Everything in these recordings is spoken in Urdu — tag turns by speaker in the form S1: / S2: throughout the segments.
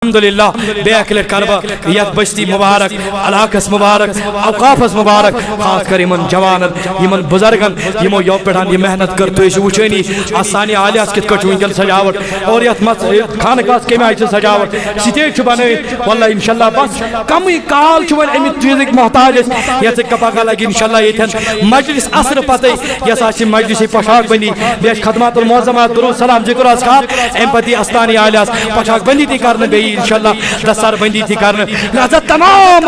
S1: الحمدللہ بیکل کربا یت بستی مبارک علاقس مبارک اوقافس مبارک خاص کر یمن جوانن یمن بزرگن یمو یو پٹھان یہ محنت کر تو وچھنی آسانی عالیاس کت کٹ ونکل سجاوٹ اور یت مت خانقاہس کمی آئی سجاوٹ سٹیج بن واللہ انشاءاللہ بس کم کال ون امی چیزک محتاج یت کپاکا لگی انشاءاللہ یتن مجلس اثر پتہ یس آ مجلس پوشاک بندی بیس خدمات المعظمات درود سلام ذکر اذکار ام پتی استانی عالیاس پوشاک بندی تھی کرنے بیٚیہِ انشاءاللہ دستار بندی تھی کرنے لہذا تمام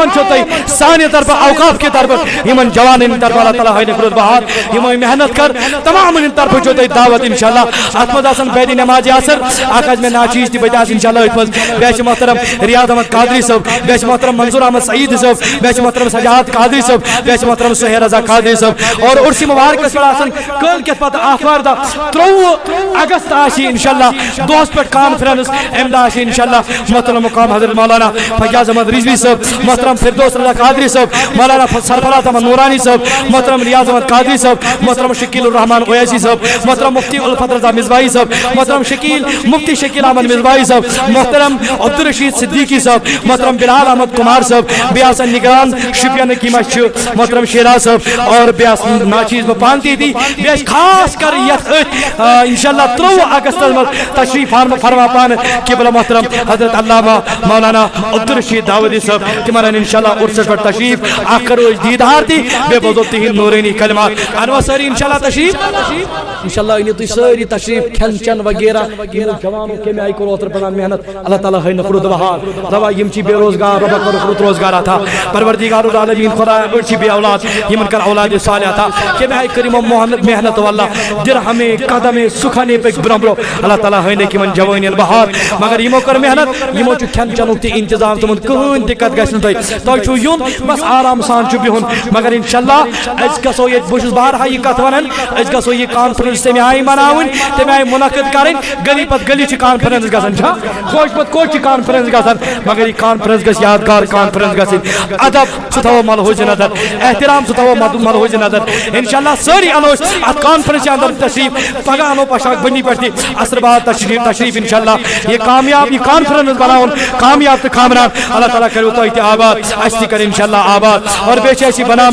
S1: سانہ طرف اوقاف کی طرف یمن جوانن طرف اللہ تعالیٰ ہائی نفرت بہار یمو محنت کر تمام طرف جو دعوت انشاءاللہ ات مز آسن بیدی نماز اثر اخ میں ناچیز تہ بتاس انشاءاللہ ات مز بیس محترم ریاض احمد قادری صاحب بیس محترم منظور احمد سعید صاحب بیس محترم سجاد قادری صاحب بیس محترم سہیر رضا قادری صاحب اور عرسی مبارکس پہ آسن کل کت پتہ آتھوار دہ 23 اگست آشی انشاءاللہ دوس پہ کانفرنس ام دہ آشی انشاءاللہ محترم مقام حضرت مولانا فیاض احمد رضوی صاحب محترم فردوس رضا قادری صاحب مولانا سرفراز احمد نورانی صاحب محترم ریاض احمد قادری صاحب محترم شکیل الرحمان اویسی صاحب محترم مفتی الفت رضا مصباحی صاحب محترم مفتی شکیل احمد مصباحی صاحب محترم عبدالرشید صدیقی صاحب محترم بلال احمد کمار صاحب بیاس نگران شپین کی مسجد محترم شیراز صاحب اور بیاس ناچیز پانتی تھی بیاس خاص کر انشاءاللہ 23 اگست میں تشریف فرما پان قبلہ محترم حضرت علامہ مولانا عبدالرشید داودی صاحب تمہارا انشاءاللہ عرصہ پر تشریف آخر روز دیدار تھی بے بزرگ تہین نورینی کلمات انواع ساری انشاءاللہ تشریف انشاءاللہ انہیں تو ساری تشریف کھن چن وغیرہ جوانوں کے میں آئی کو روتر پنان محنت اللہ تعالیٰ ہے نفرد بہار روا یمچی بے روزگار ربا کر خود روزگار تھا پروردگار العالمین خدا ارچی بے اولاد یمن کر اولاد صالح تھا کہ میں آئی کریم محنت واللہ درہمیں قدمیں سکھانے پہ برمبرو اللہ تعالیٰ ہے کہ من جوانین بہار مگر یمو کر محنت یمو چو کھن چنوں تی انتظام تمن کہن دقت گژھن تو چھو یون بس آرام سان چھو بہن مگر انشاءاللہ از گژھو یہ بہس بارہا یہ کت ونن از گژھو یہ کانفرنس تمہ آئی مناون تمہ آئی منعقد کریں گلی پت گلی چھ کانفرنس گژھن چھا خوش پت کوچ کانفرنس گژھن مگر یہ کانفرنس گژھِ یادگار کانفرنس گژھن ادب سہ تھاوو ملحوظ نظر احترام سہ تھاوو ملحوظ نظر انشاءاللہ ساری انوش ات کانفرنس اندر تشریف پگہ انو پشاک بنی پہ عصر بعد تشریف انشاءاللہ یہ کامیاب یہ کانفرنس بناؤن کامیاب تو کامران اللہ تعالیٰ کرو تو آباد اس تہ کر انشاءاللہ آباد اور بیچ ایسی بنا